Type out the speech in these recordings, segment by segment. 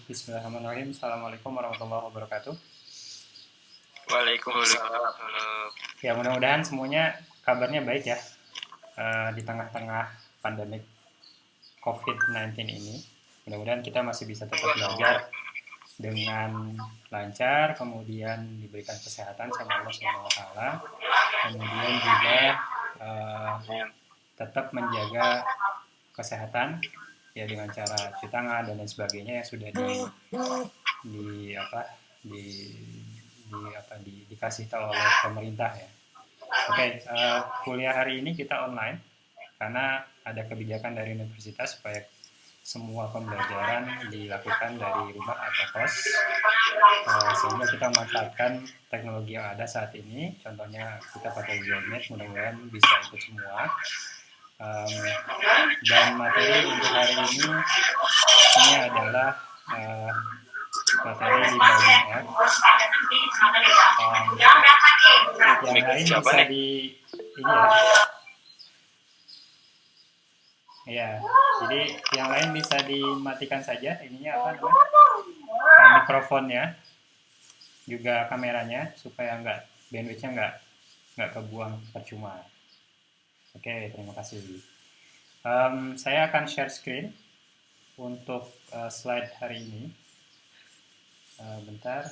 Bismillahirrahmanirrahim. Assalamualaikum warahmatullahi wabarakatuh. Waalaikumsalam. Ya, mudah-mudahan semuanya kabarnya baik ya di tengah-tengah pandemik COVID-19 ini. Mudah-mudahan kita masih bisa tetap belajar dengan lancar, kemudian diberikan kesehatan sama Allah Subhanahu wa taala. Kemudian juga eh, tetap menjaga kesehatan ya dengan cara cuci tangan dan lain sebagainya yang sudah di apa di dikasih tahu oleh pemerintah ya. Oke, kuliah hari ini kita online karena ada kebijakan dari universitas supaya semua pembelajaran dilakukan dari rumah atau kos, sehingga kita memanfaatkan teknologi yang ada saat ini. Contohnya kita pakai Google Meet, mudah-mudahan bisa ikut semua. Dan materi untuk hari ini adalah materi di Baldwin App. Yang lain bisa di ini ya. Ya, jadi yang lain bisa dimatikan saja. Ininya apa namanya? Mikrofonnya, juga kameranya supaya bandwidthnya nggak kebuang percuma. Oke, terima kasih. Saya akan share screen untuk slide hari ini. Bentar.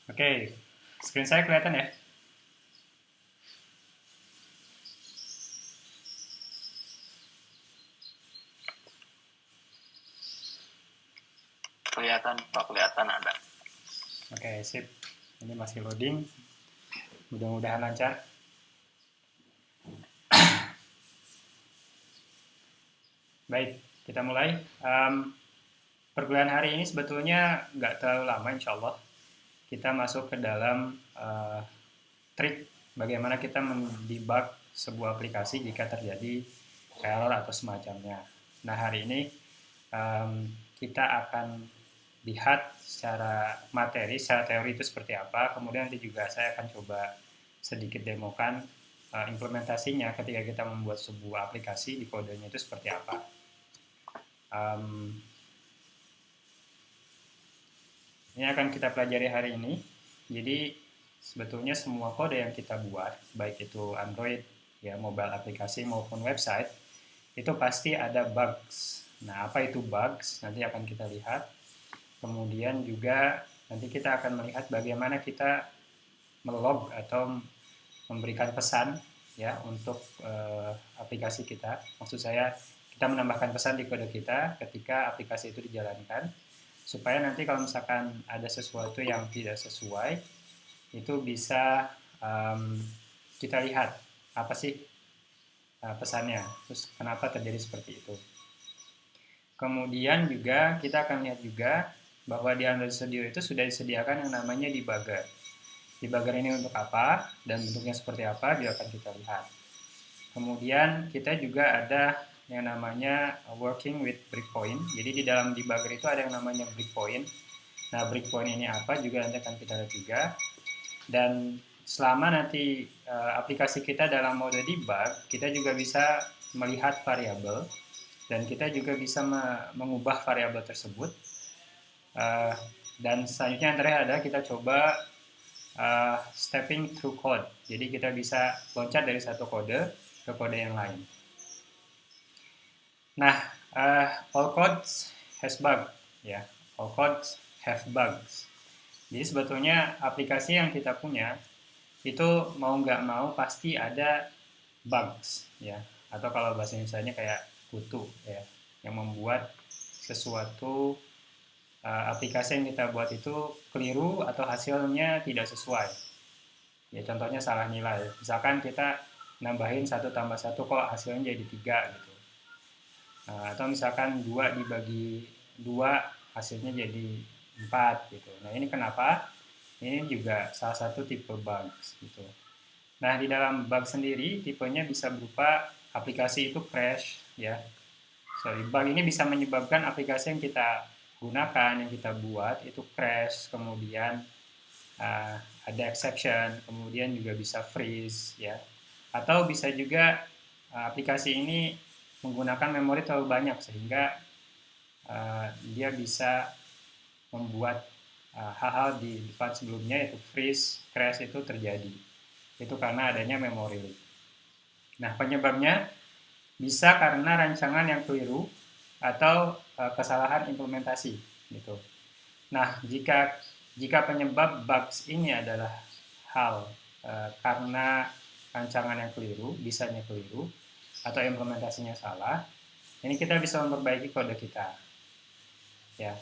Oke, screen saya kelihatan ya? Kelihatan, Pak, kelihatan ada. Oke, sip. Ini masih loading. Mudah-mudahan lancar. Baik, kita mulai. Perkuliahan hari ini sebetulnya nggak terlalu lama, insya Allah. Kita masuk ke dalam trik bagaimana kita mendebug sebuah aplikasi jika terjadi error atau semacamnya. Nah, hari ini kita akan lihat secara materi, secara teori itu seperti apa. Kemudian nanti juga saya akan coba sedikit demokan implementasinya ketika kita membuat sebuah aplikasi, di kodenya itu seperti apa. Ini akan kita pelajari hari ini. Jadi sebetulnya semua kode yang kita buat, baik itu Android, ya mobile aplikasi maupun website, itu pasti ada bugs. Nah, apa itu bugs? Nanti akan kita lihat. Kemudian juga nanti kita akan melihat bagaimana kita melog atau memberikan pesan ya untuk aplikasi kita. Maksud saya kita menambahkan pesan di kode kita ketika aplikasi itu dijalankan, supaya nanti kalau misalkan ada sesuatu yang tidak sesuai, itu bisa kita lihat apa sih pesannya, terus kenapa terjadi seperti itu. Kemudian juga kita akan lihat juga bahwa di Android Studio itu sudah disediakan yang namanya debugger. Debugger ini untuk apa dan bentuknya seperti apa juga akan kita lihat. Kemudian kita juga ada yang namanya working with breakpoint. Jadi di dalam debugger itu ada yang namanya breakpoint. Nah, breakpoint ini apa juga nanti akan kita lihat juga. Dan selama nanti aplikasi kita dalam mode debug, kita juga bisa melihat variabel dan kita juga bisa mengubah variabel tersebut. Dan selanjutnya yang terakhir adalah kita coba stepping through code. Jadi kita bisa loncat dari satu kode ke kode yang lain. Nah, all codes has bug, ya. All codes have bugs. Jadi sebetulnya aplikasi yang kita punya itu mau nggak mau pasti ada bugs, ya. Atau kalau bahasa Indonesia kayak kutu, ya, yang membuat sesuatu aplikasi yang kita buat itu keliru atau hasilnya tidak sesuai. Ya, contohnya salah nilai. Misalkan kita nambahin 1 tambah 1 kok hasilnya jadi 3 gitu. Atau misalkan 2 dibagi 2 hasilnya jadi 4 gitu. Nah, ini kenapa? Ini juga salah satu tipe bugs gitu. Nah, di dalam bug sendiri tipenya bisa berupa aplikasi itu crash ya. Bug ini bisa menyebabkan aplikasi yang kita gunakan, yang kita buat itu crash, kemudian ada exception, kemudian juga bisa freeze ya. Atau bisa juga aplikasi ini menggunakan memori terlalu banyak sehingga dia bisa membuat hal-hal di depan sebelumnya yaitu freeze, crash itu terjadi. Itu karena adanya memori leak. Nah, penyebabnya bisa karena rancangan yang keliru atau kesalahan implementasi gitu. Nah, jika penyebab bugs ini adalah hal karena rancangan yang keliru, desainnya keliru, atau implementasinya salah, ini kita bisa memperbaiki kode kita. Ya.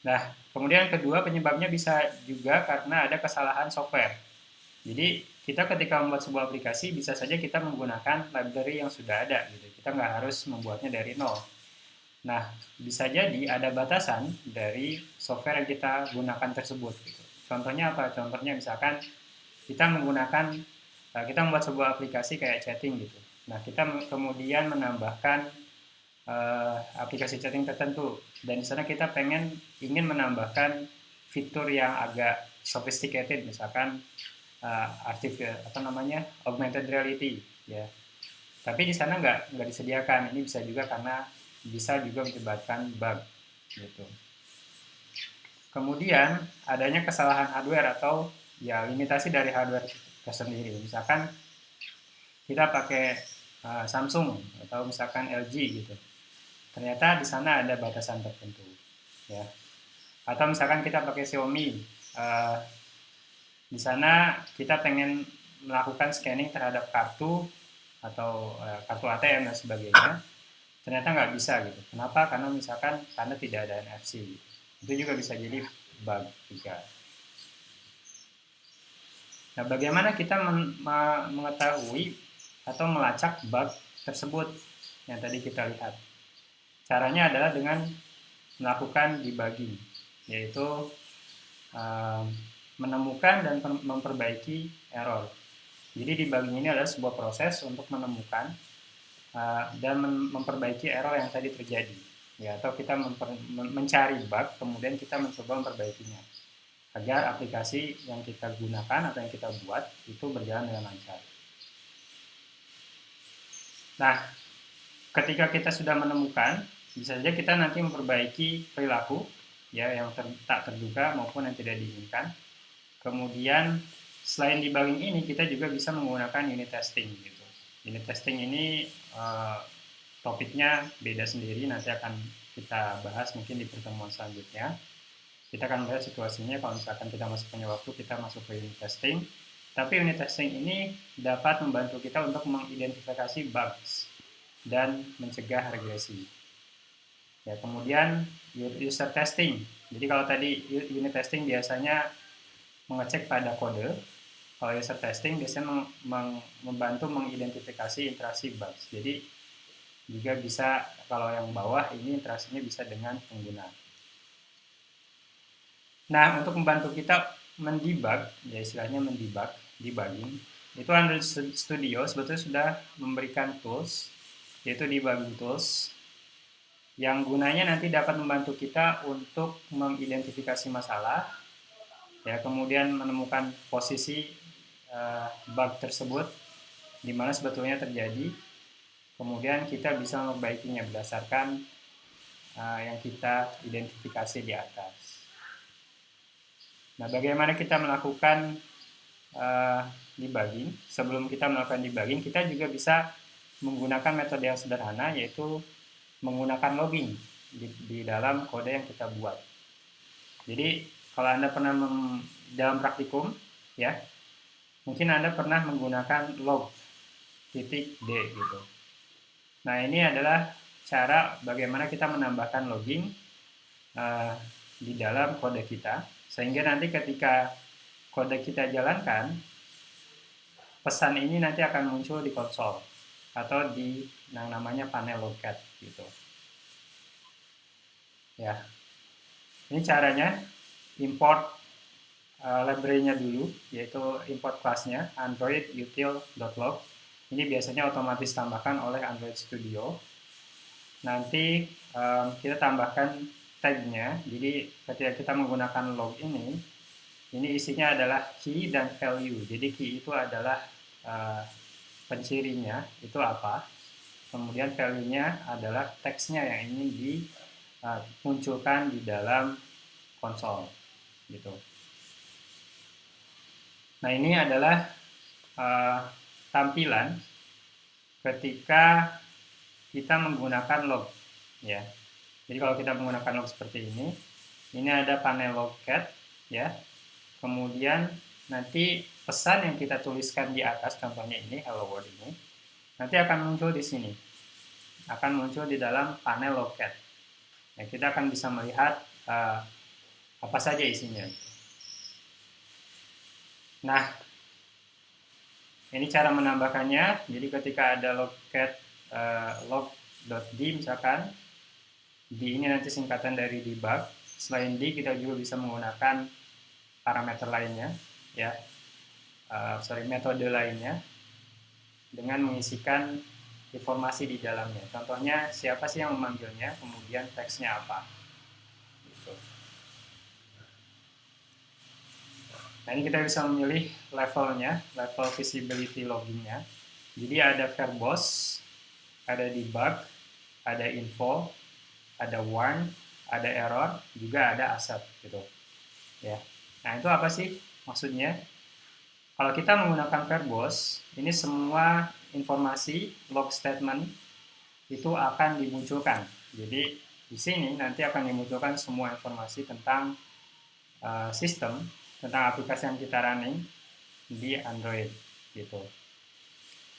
Nah, kemudian kedua penyebabnya bisa juga karena ada kesalahan software. Jadi kita ketika membuat sebuah aplikasi bisa saja kita menggunakan library yang sudah ada gitu. Kita nggak harus membuatnya dari nol. Nah, bisa jadi ada batasan dari software yang kita gunakan tersebut gitu. Contohnya apa? Contohnya misalkan kita membuat sebuah aplikasi kayak chatting gitu. Nah, kita kemudian menambahkan aplikasi chatting tertentu dan di sana kita ingin menambahkan fitur yang agak sophisticated, misalkan augmented reality ya. Tapi di sana nggak disediakan. Ini bisa juga karena bisa juga menyebabkan bug gitu. Kemudian adanya kesalahan hardware atau ya limitasi dari hardware tersendiri. Misalkan kita pakai Samsung atau misalkan LG gitu. Ternyata di sana ada batasan tertentu ya. Atau misalkan kita pakai Xiaomi, di sana kita pengen melakukan scanning terhadap kartu atau kartu ATM dan sebagainya, ternyata nggak bisa gitu. Kenapa? Karena tidak ada NFC. Itu juga bisa jadi bug juga. Nah, bagaimana kita mengetahui atau melacak bug tersebut yang tadi kita lihat? Caranya adalah dengan melakukan debugging, yaitu menemukan dan memperbaiki error. Jadi debugging ini adalah sebuah proses untuk menemukan dan memperbaiki error yang tadi terjadi. Ya, atau kita mencari bug, kemudian kita mencoba memperbaikinya agar aplikasi yang kita gunakan atau yang kita buat itu berjalan dengan lancar. Nah, ketika kita sudah menemukan, bisa saja kita nanti memperbaiki perilaku ya yang tak terduga maupun yang tidak diinginkan. Kemudian selain debugging ini kita juga bisa menggunakan unit testing gitu. Unit testing ini topiknya beda sendiri, nanti akan kita bahas mungkin di pertemuan selanjutnya. Kita akan melihat situasinya kalau misalkan kita masih punya waktu, kita masuk ke unit testing. Tapi unit testing ini dapat membantu kita untuk mengidentifikasi bugs dan mencegah regresi. Ya, kemudian user testing. Jadi kalau tadi unit testing biasanya mengecek pada kode, kalau user testing biasanya membantu mengidentifikasi interaksi bugs. Jadi juga bisa, kalau yang bawah ini interaksinya bisa dengan pengguna. Nah, untuk membantu kita mendebug, ya istilahnya debugging, itu Android Studio sebetulnya sudah memberikan tools, yaitu debugging tools, yang gunanya nanti dapat membantu kita untuk mengidentifikasi masalah, ya kemudian menemukan posisi bug tersebut, di mana sebetulnya terjadi, kemudian kita bisa memperbaikinya berdasarkan yang kita identifikasi di atas. Nah, bagaimana kita melakukan debugging? Sebelum kita melakukan debugging, kita juga bisa menggunakan metode yang sederhana, yaitu menggunakan logging di dalam kode yang kita buat. Jadi, kalau Anda pernah dalam praktikum, ya, mungkin Anda pernah menggunakan log.d gitu. Nah, ini adalah cara bagaimana kita menambahkan logging di dalam kode kita, sehingga nanti ketika kode kita jalankan, pesan ini nanti akan muncul di konsol atau di yang namanya panel logcat gitu. Ya, ini caranya. Import library-nya dulu, yaitu import kelasnya android util.log. Ini biasanya otomatis tambahkan oleh Android Studio. Nanti kita tambahkan tag-nya. Jadi ketika kita menggunakan log ini, Ini isinya adalah key dan value. Jadi key itu adalah pencirinya, itu apa. Kemudian value-nya adalah teksnya yang ingin dimunculkan di dalam konsol. Gitu. Nah, ini adalah tampilan ketika kita menggunakan log, ya. Jadi kalau kita menggunakan log seperti ini ada panel logcat, ya. Kemudian nanti pesan yang kita tuliskan di atas, contohnya ini hello world ini, nanti akan muncul di sini, akan muncul di dalam panel logcat. Nah, kita akan bisa melihat apa saja isinya. Nah, ini cara menambahkannya. Jadi ketika ada logcat log.d misalkan, d ini nanti singkatan dari debug. Selain d, kita juga bisa menggunakan parameter lainnya, ya, metode lainnya dengan mengisikan informasi di dalamnya. Contohnya siapa sih yang memanggilnya, kemudian teksnya apa. Gitu. Nah, ini kita bisa memilih levelnya, level visibility loggingnya. Jadi ada verbose, ada debug, ada info, ada warn, ada error, juga ada asset gitu. Ya. Nah, itu apa sih maksudnya? Kalau kita menggunakan verbose, ini semua informasi log statement itu akan dimunculkan. Jadi di sini nanti akan dimunculkan semua informasi tentang sistem, tentang aplikasi yang kita running di Android gitu.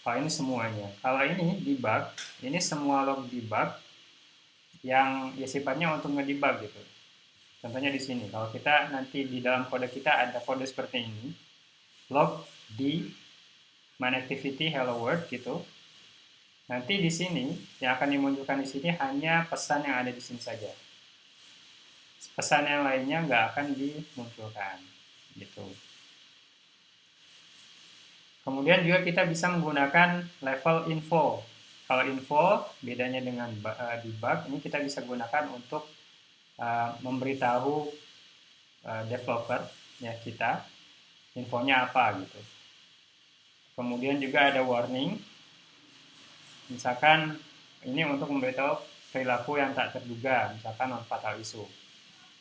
Kalau ini semuanya. Kalau ini debug, ini semua log debug yang ya sifatnya untuk ngedebug gitu. Contohnya di sini, kalau kita nanti di dalam kode kita ada kode seperti ini, log di main activity hello world gitu. Nanti di sini yang akan dimunculkan di sini hanya pesan yang ada di sini saja. Pesan yang lainnya nggak akan dimunculkan gitu. Kemudian juga kita bisa menggunakan level info. Kalau info bedanya dengan debug, ini kita bisa gunakan untuk memberitahu developer ya kita infonya apa gitu. Kemudian juga ada warning, misalkan ini untuk memberitahu perilaku yang tak terduga, misalkan non fatal issue.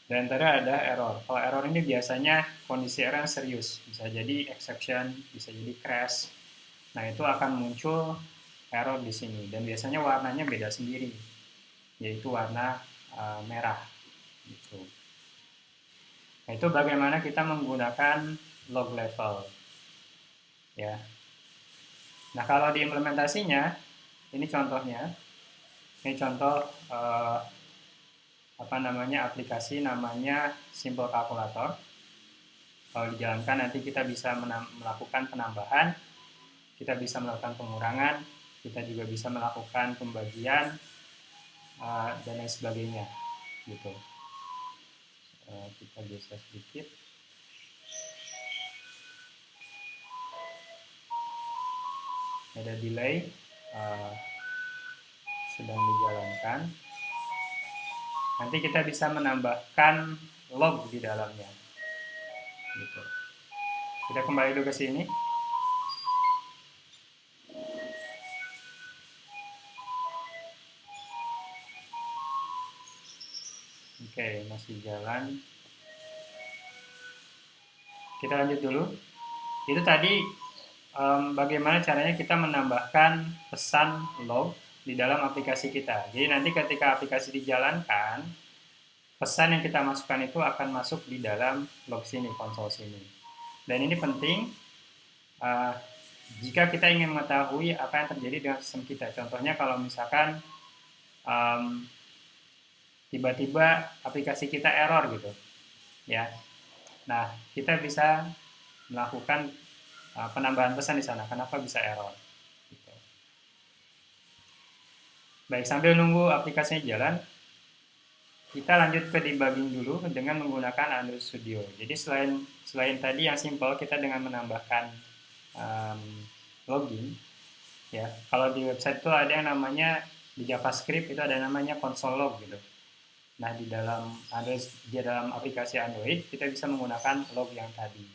Dan tadi ada error. Kalau error ini biasanya kondisi error yang serius, bisa jadi exception, bisa jadi crash. Nah, itu akan muncul error di sini dan biasanya warnanya beda sendiri, yaitu warna merah gitu. Nah, itu bagaimana kita menggunakan log level ya. Nah, kalau di implementasinya ini contohnya, ini contoh aplikasi namanya Simple Calculator. Kalau dijalankan nanti kita bisa melakukan penambahan, kita bisa melakukan pengurangan, kita juga bisa melakukan pembagian dan lain sebagainya gitu. Kita geser sedikit. Ada delay sedang dijalankan. Nanti kita bisa menambahkan log di dalamnya gitu. Kita kembali dulu ke sini. Oke, masih jalan. Kita lanjut dulu. Itu tadi bagaimana caranya kita menambahkan pesan log di dalam aplikasi kita. Jadi nanti ketika aplikasi dijalankan, pesan yang kita masukkan itu akan masuk di dalam log sini, konsol sini. Dan ini penting jika kita ingin mengetahui apa yang terjadi dengan sistem kita. Contohnya kalau misalkan tiba-tiba aplikasi kita error gitu, ya. Nah, kita bisa melakukan penambahan pesan di sana. Kenapa bisa error? Gitu. Baik, sambil nunggu aplikasinya jalan, kita lanjut ke debugging dulu dengan menggunakan Android Studio. Jadi selain tadi yang simple, kita dengan menambahkan login, ya. Kalau di website itu ada yang namanya di JavaScript itu ada namanya console log gitu. Nah, di dalam aplikasi Android kita bisa menggunakan log yang tadi.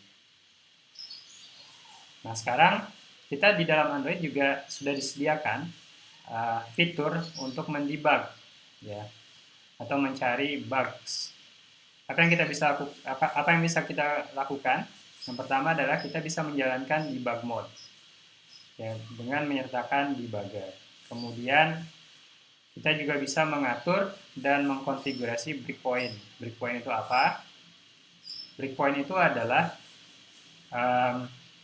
Nah, sekarang kita di dalam Android juga sudah disediakan fitur untuk mendebug, ya, atau mencari bugs. Apa yang bisa kita lakukan? Yang pertama adalah kita bisa menjalankan debug mode, ya, dengan menyertakan debugger. Kemudian kita juga bisa mengatur dan mengkonfigurasi breakpoint. Breakpoint itu apa? Breakpoint itu adalah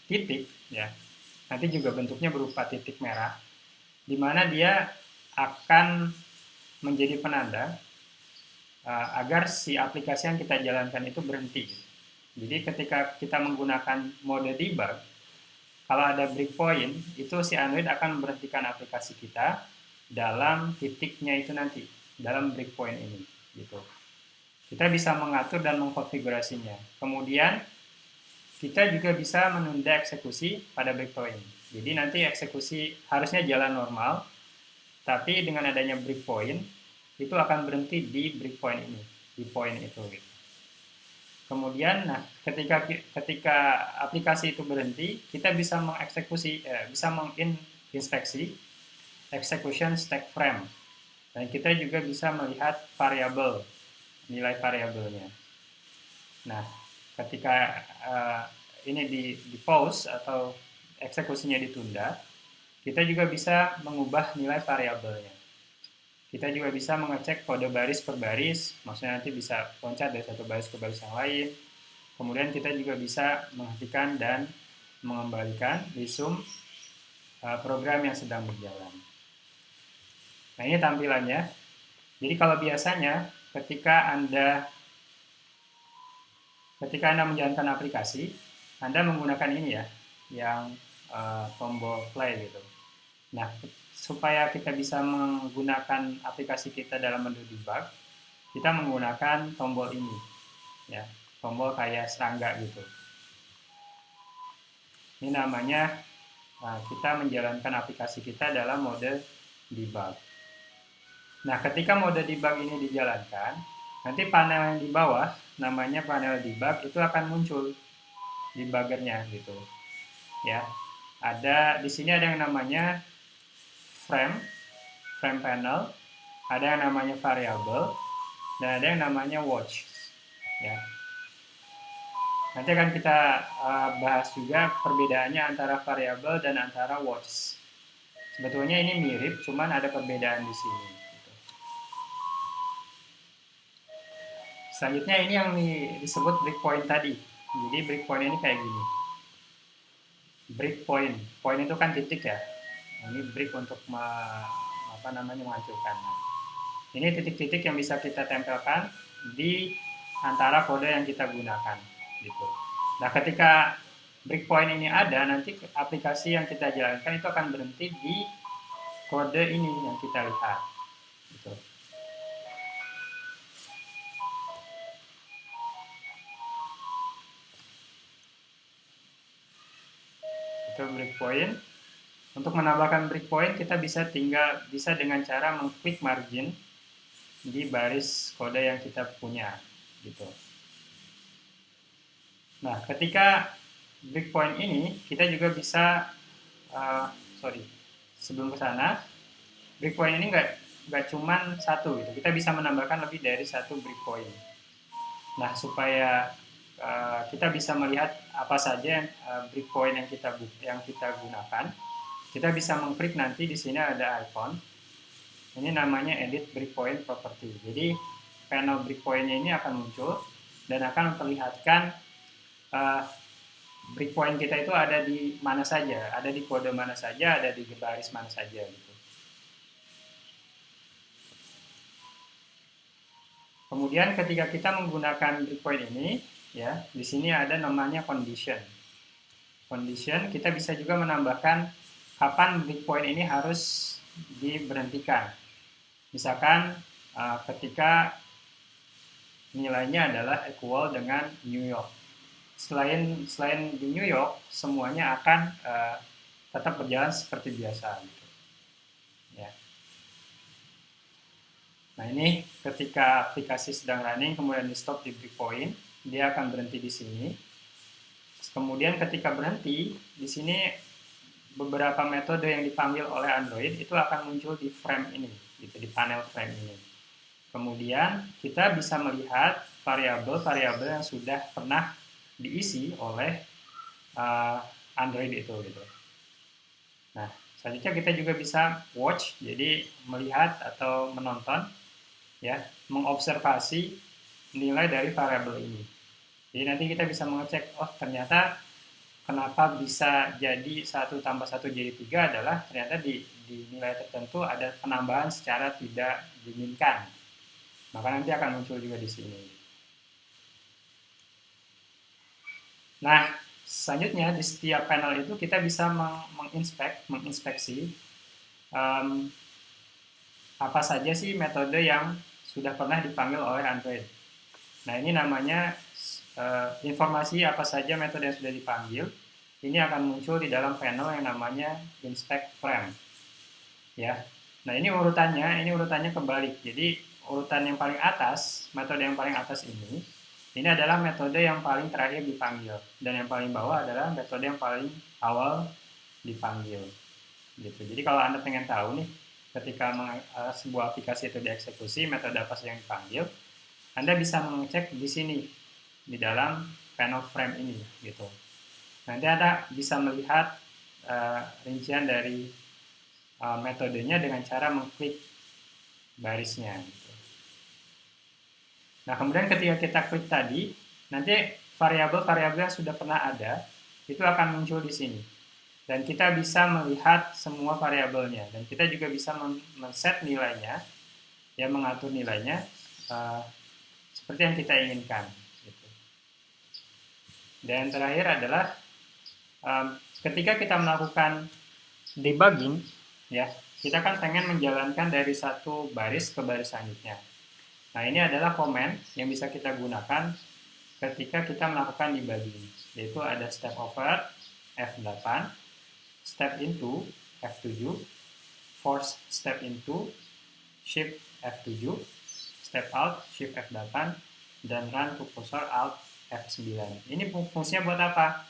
titik, ya. Nanti juga bentuknya berupa titik merah, di mana dia akan menjadi penanda agar si aplikasi yang kita jalankan itu berhenti. Jadi ketika kita menggunakan mode debug, kalau ada breakpoint, itu si Android akan memberhentikan aplikasi kita dalam titiknya itu nanti, dalam breakpoint ini, gitu. Kita bisa mengatur dan mengkonfigurasinya. Kemudian kita juga bisa menunda eksekusi pada breakpoint. Jadi nanti eksekusi harusnya jalan normal, tapi dengan adanya breakpoint itu akan berhenti di breakpoint ini, di point itu. Gitu. Kemudian, nah, ketika aplikasi itu berhenti, kita bisa bisa menginspeksi execution stack frame, dan kita juga bisa melihat variabel, nilai variabelnya. Nah, ketika ini di pause atau eksekusinya ditunda, kita juga bisa mengubah nilai variabelnya. Kita juga bisa mengecek kode baris per baris, maksudnya nanti bisa loncat dari satu baris ke baris yang lain. Kemudian kita juga bisa menghentikan dan mengembalikan resume program yang sedang berjalan. Nah, ini tampilannya. Jadi kalau biasanya ketika Anda menjalankan aplikasi, Anda menggunakan ini ya, yang tombol play gitu. Nah, supaya kita bisa menggunakan aplikasi kita dalam menu debug, kita menggunakan tombol ini, ya, tombol kayak serangga gitu. Ini namanya kita menjalankan aplikasi kita dalam mode debug. Nah, ketika mode debug ini dijalankan, nanti panel yang di bawah, namanya panel debug, itu akan muncul debuggernya gitu, ya. Di sini ada yang namanya frame panel, ada yang namanya variable, dan ada yang namanya watch, ya. Nanti akan kita bahas juga perbedaannya antara variable dan antara watch. Sebetulnya ini mirip, cuman ada perbedaan di sini. Gitu. Selanjutnya ini yang disebut breakpoint tadi. Jadi breakpoint ini kayak gini. Breakpoint, point itu kan titik ya. Ini break untuk menghancurkan. Ini titik-titik yang bisa kita tempelkan di antara kode yang kita gunakan, gitu. Nah, ketika breakpoint ini ada, nanti aplikasi yang kita jalankan itu akan berhenti di kode ini yang kita lihat, gitu. Itu breakpoint. Untuk menambahkan breakpoint kita bisa dengan cara mengklik margin di baris kode yang kita punya, gitu. Nah, ketika breakpoint ini kita juga bisa sebelum ke sana, breakpoint ini nggak cuman satu gitu. Kita bisa menambahkan lebih dari satu breakpoint. Nah, supaya kita bisa melihat apa saja breakpoint yang kita gunakan, kita bisa mengklik nanti di sini ada icon. Ini namanya edit breakpoint property. Jadi panel breakpointnya ini akan muncul dan akan memperlihatkan breakpoint kita itu ada di mana saja, ada di kode mana saja, ada di baris mana saja gitu. Kemudian ketika kita menggunakan breakpoint ini, ya, di sini ada namanya condition. Condition kita bisa juga menambahkan kapan breakpoint ini harus diberhentikan. Misalkan ketika nilainya adalah equal dengan New York. Selain di New York, semuanya akan tetap berjalan seperti biasa. Gitu. Ya. Nah, ini ketika aplikasi sedang running, kemudian di stop di breakpoint, dia akan berhenti di sini. Kemudian ketika berhenti, di sini beberapa metode yang dipanggil oleh Android itu akan muncul di frame ini, gitu, di panel frame ini. Kemudian kita bisa melihat variabel-variabel yang sudah pernah diisi oleh Android itu, gitu. Nah, selanjutnya kita juga bisa watch, jadi melihat atau menonton, ya, mengobservasi nilai dari variabel ini. Jadi nanti kita bisa mengecek, oh ternyata kenapa bisa jadi 1 tambah 1 jadi 3 adalah ternyata di nilai tertentu ada penambahan secara tidak diinginkan. Maka nanti akan muncul juga di sini. Nah, selanjutnya di setiap panel itu kita bisa menginspeksi apa saja sih metode yang sudah pernah dipanggil oleh Android. Nah, ini namanya informasi apa saja metode yang sudah dipanggil. Ini akan muncul di dalam panel yang namanya inspect frame. Ya. Nah, ini urutannya kebalik. Jadi, urutan yang paling atas, metode yang paling atas ini adalah metode yang paling terakhir dipanggil, dan yang paling bawah adalah metode yang paling awal dipanggil. Gitu. Jadi kalau Anda pengen tahu nih, ketika sebuah aplikasi itu dieksekusi, metode apa sih yang dipanggil, Anda bisa mengecek di sini, di dalam panel frame ini, gitu. Nanti Anda bisa melihat rincian dari metodenya dengan cara mengklik barisnya. Gitu. Nah, kemudian ketika kita klik tadi, nanti variabel-variabel yang sudah pernah ada, itu akan muncul di sini. Dan kita bisa melihat semua variabelnya. Dan kita juga bisa men-set nilainya, ya, mengatur nilainya seperti yang kita inginkan. Gitu. Dan terakhir adalah ketika kita melakukan debugging, ya, kita kan pengen menjalankan dari satu baris ke baris selanjutnya. Nah, ini adalah komen yang bisa kita gunakan ketika kita melakukan debugging, yaitu ada step over F8, step into F7, force step into, shift F7, step out shift F8, dan run to cursor alt F9. Ini fungsinya buat apa?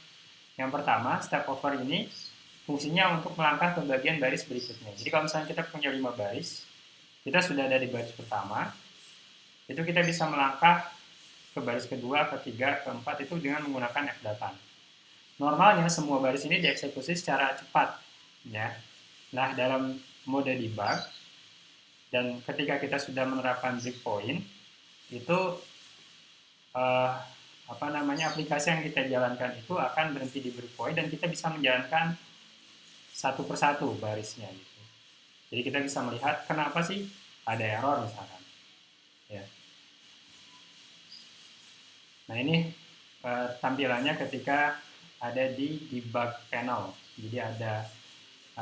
Yang pertama, step over ini fungsinya untuk melangkah ke bagian baris berikutnya. Jadi kalau misalnya kita punya 5 baris, kita sudah ada di baris pertama, itu kita bisa melangkah ke baris kedua, ketiga, keempat itu dengan menggunakan F8. Normalnya semua baris ini dieksekusi secara cepat, ya. Nah, dalam mode debug dan ketika kita sudah menerapkan breakpoint, itu aplikasi yang kita jalankan itu akan berhenti di breakpoint dan kita bisa menjalankan satu persatu barisnya, gitu. Jadi kita bisa melihat kenapa sih ada error misalkan. Ya. Nah, ini tampilannya ketika ada di debug panel. Jadi ada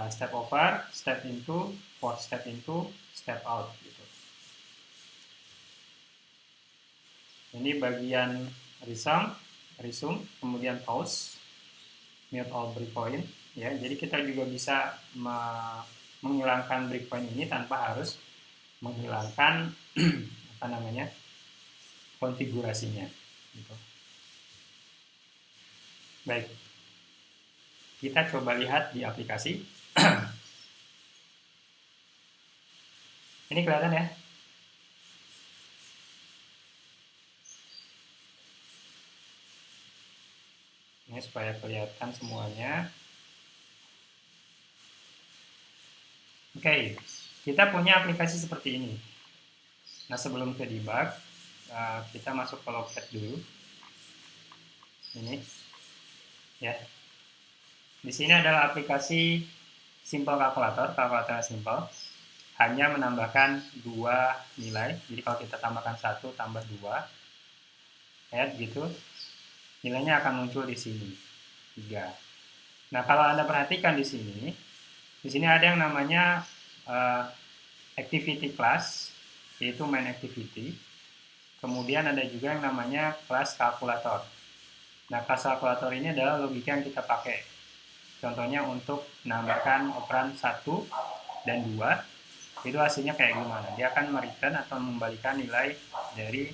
step over, step into, force step into, step out. Gitu. Ini bagian resume, kemudian pause, mute all breakpoint. Ya, jadi kita juga bisa menghilangkan breakpoint ini tanpa harus menghilangkan konfigurasinya. Gitu. Baik, kita coba lihat di aplikasi. Ini kelihatan ya? Ini supaya kelihatan semuanya. Oke, kita punya aplikasi seperti ini. Nah, sebelum ke debug, kita masuk ke Logcat dulu. Ini, ya. Di sini adalah aplikasi simple kalkulator simple. Hanya menambahkan 2 nilai. Jadi kalau kita tambahkan 1 tambah 2, add gitu, nilainya akan muncul di sini 3. Nah, kalau Anda perhatikan di sini ada yang namanya activity class, yaitu main activity. Kemudian ada juga yang namanya kelas kalkulator. Nah, kelas kalkulator ini adalah logika yang kita pakai. Contohnya untuk menambahkan operan 1 dan 2, itu hasilnya kayak gimana. Dia akan mereturn atau membalikan nilai dari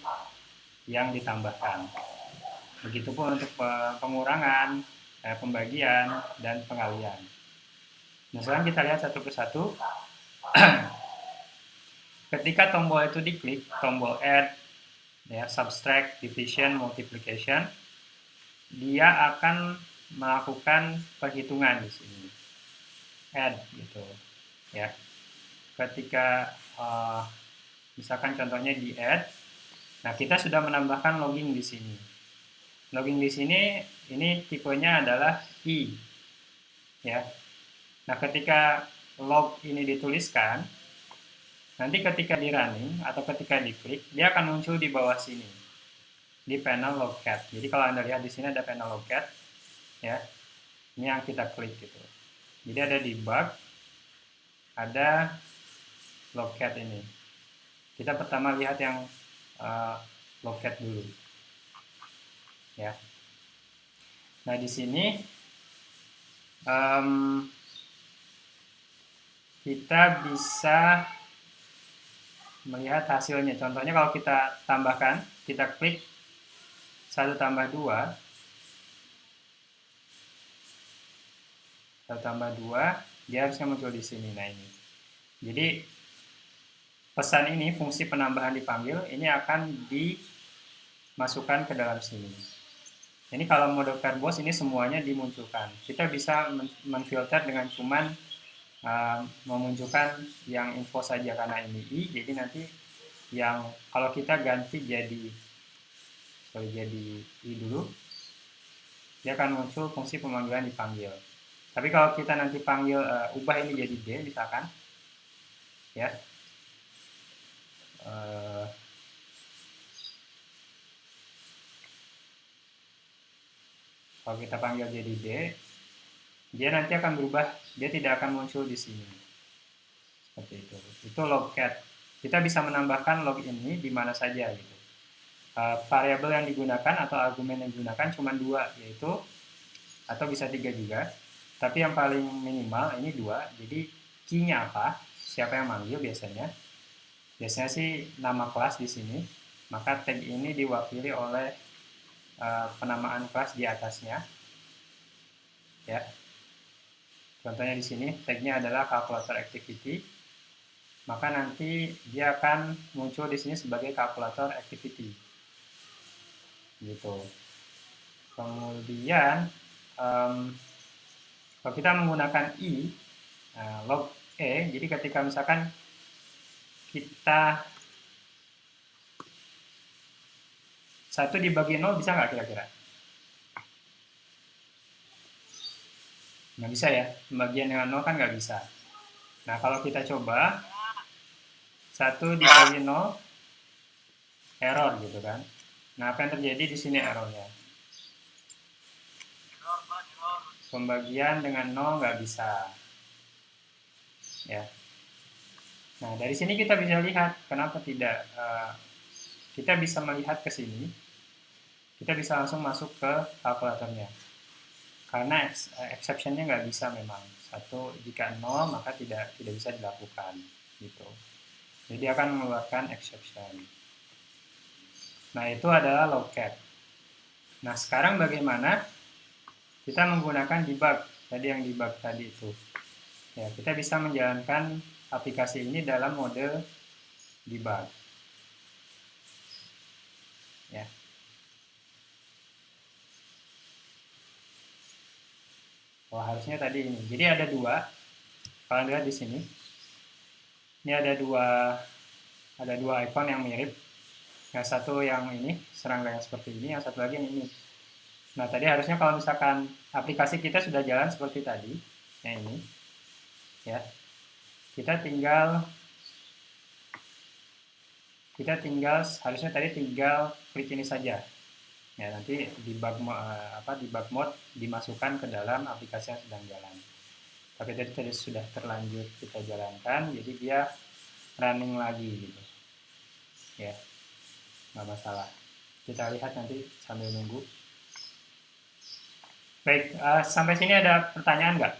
yang ditambahkan. Begitupun untuk pengurangan, pembagian, dan pengalian. Nah, sekarang kita lihat satu persatu. Ketika tombol itu diklik, tombol add, ya, subtract, division, multiplication, dia akan melakukan perhitungan di sini. Add gitu, ya. Ketika misalkan contohnya di add, nah kita sudah menambahkan logging di sini. Logging di sini ini tipenya adalah I, ya. Nah, ketika log ini dituliskan, nanti ketika di running atau ketika diklik, dia akan muncul di bawah sini, di panel logcat. Jadi kalau Anda lihat di sini ada panel logcat, ya. Ini yang kita klik gitu. Jadi ada debug, ada logcat ini. Kita pertama lihat yang logcat dulu, ya. Nah, di sini kita bisa melihat hasilnya. Contohnya kalau kita tambahkan, kita klik 1 tambah 2, 1 tambah 2, dia harusnya muncul di sini. Nah, ini. Jadi, pesan ini, fungsi penambahan dipanggil, ini akan dimasukkan ke dalam sini. Ini kalau mode verbose ini semuanya dimunculkan. Kita bisa menfilter dengan cuman memunculkan yang info saja karena ini I, jadi nanti yang kalau kita ganti jadi I dulu, dia akan muncul fungsi pemanggilan dipanggil. Tapi kalau kita nanti panggil ubah ini jadi D misalkan, ya, kalau kita panggil jadi D, dia nanti akan berubah, dia tidak akan muncul di sini. Seperti itu. Itu logcat. Kita bisa menambahkan log ini di mana saja gitu. Variabel yang digunakan atau argumen yang digunakan cuma 2, yaitu atau bisa 3 juga. Tapi yang paling minimal ini 2. Jadi key-nya apa? Siapa yang manggil biasanya? Biasanya sih nama kelas di sini. Maka tag ini diwakili oleh penamaan kelas di atasnya. Ya. Contohnya di sini tag-nya adalah calculator activity. Maka nanti dia akan muncul di sini sebagai calculator activity. Gitu. Kemudian kalau kita menggunakan I, log E, jadi ketika misalkan kita 1 dibagi 0 bisa nggak kira-kira? Nggak bisa ya, pembagian dengan 0 kan nggak bisa. Nah, kalau kita coba 1 dibagi 0, error gitu kan. Nah, apa yang terjadi di sini errornya? Pembagian dengan 0 nggak bisa. Ya. Nah, dari sini kita bisa lihat kenapa tidak. Kita bisa melihat ke sini. Kita bisa langsung masuk ke kalkulatornya. Karena exception-nya nggak bisa memang. 1 jika 0 maka tidak bisa dilakukan gitu. Jadi akan mengeluarkan exception. Nah, itu adalah logcat. Nah, sekarang bagaimana kita menggunakan debug, tadi yang debug tadi itu. Ya, kita bisa menjalankan aplikasi ini dalam mode debug. Ya. Oh, harusnya tadi ini. Jadi ada 2. Kalau lihat di sini, ini ada dua icon yang mirip. Yang satu yang ini, serangga yang seperti ini, yang satu lagi yang ini. Nah, tadi harusnya kalau misalkan aplikasi kita sudah jalan seperti tadi, yang ini, ya, kita tinggal harusnya tadi tinggal klik ini saja. Ya, nanti debug mode dimasukkan ke dalam aplikasi yang sedang jalan. Tapi tadi sudah terlanjur kita jalankan, jadi dia running lagi gitu. Ya. Nggak masalah. Kita lihat nanti sambil nunggu. Baik, sampai sini ada pertanyaan nggak?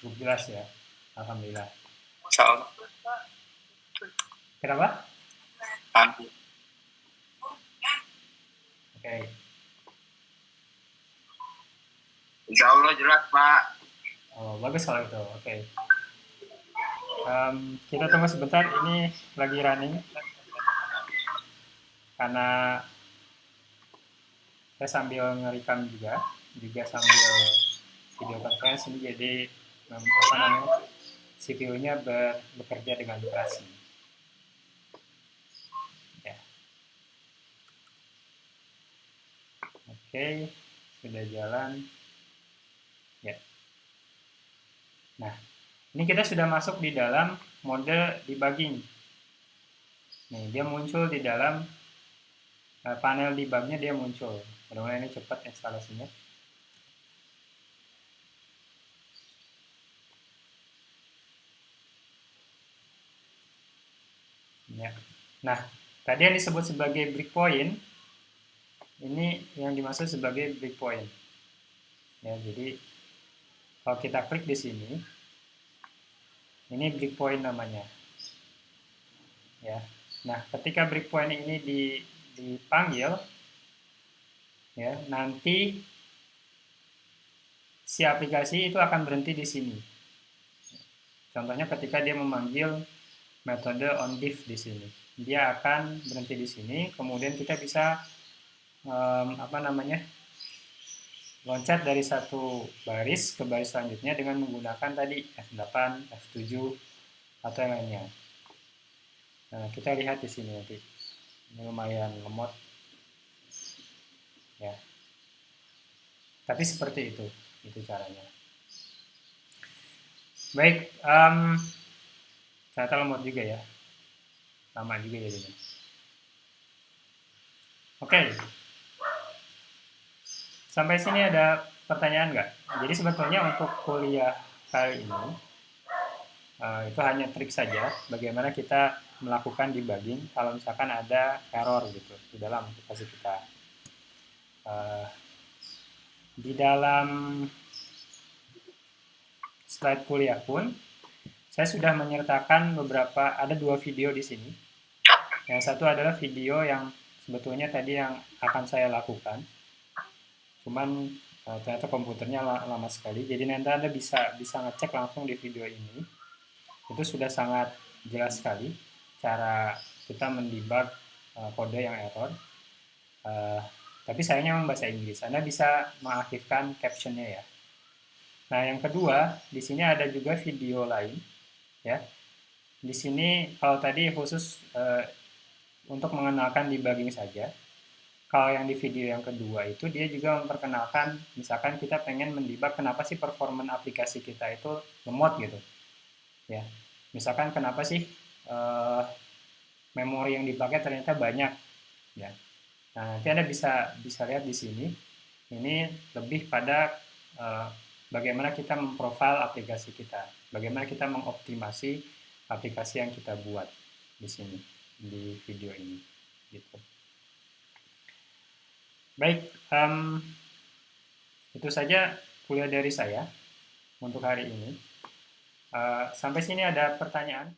Cukup jelas ya. Alhamdulillah. Insya Allah. Kenapa? Amin. Oke. Insya Allah jelas, Pak. Oh, bagus kalau itu. Oke. Kita tunggu sebentar. Ini lagi running. Karena saya sambil ngerekam juga sambil video conference ini, jadi apa namanya, CPU-nya bekerja dengan durasi. Ya. Oke, sudah jalan. Ya. Nah, ini kita sudah masuk di dalam mode debugging. Nih, dia muncul di dalam panel debugnya, dia muncul. Mudah-mudahan ini cepat instalasinya. Ya. Nah, tadi yang disebut sebagai breakpoint, ini yang dimaksud sebagai breakpoint. Ya, jadi kalau kita klik di sini, ini breakpoint namanya. Ya. Nah, ketika breakpoint ini dipanggil, ya, nanti si aplikasi itu akan berhenti di sini. Contohnya ketika dia memanggil metode onDiff di sini, dia akan berhenti di sini. Kemudian kita bisa loncat dari satu baris ke baris selanjutnya dengan menggunakan tadi F8, F7 atau yang lainnya. Nah, kita lihat di sini nanti. Ini lumayan lemot. Ya. Tapi seperti itu caranya. Baik, ternyata lemot juga ya. Lama juga ya ini. Oke. Sampai sini ada pertanyaan nggak? Jadi sebetulnya untuk kuliah kali ini, itu hanya trik saja bagaimana kita melakukan debugging kalau misalkan ada error gitu di dalam aplikasi kita. Di dalam slide kuliah pun saya sudah menyertakan ada 2 video di sini. Yang satu adalah video yang sebetulnya tadi yang akan saya lakukan, cuman ternyata komputernya lama sekali, jadi nanti Anda bisa ngecek langsung di video ini. Itu sudah sangat jelas sekali cara kita mendebug kode yang error. Tapi sayangnya memang bahasa Inggris. Anda bisa mengaktifkan captionnya ya. Nah, yang kedua, di sini ada juga video lain ya. Di sini kalau tadi khusus untuk mengenalkan debugging saja. Kalau yang di video yang kedua itu dia juga memperkenalkan, misalkan kita pengen mendebug kenapa sih performance aplikasi kita itu lemot gitu. Ya. Misalkan kenapa sih memori yang dipakai ternyata banyak ya. Nah, nanti Anda bisa lihat di sini. Ini lebih pada bagaimana kita memprofil aplikasi kita, bagaimana kita mengoptimasi aplikasi yang kita buat di sini di video ini gitu. Baik, itu saja kuliah dari saya untuk hari ini. Sampai sini ada pertanyaan?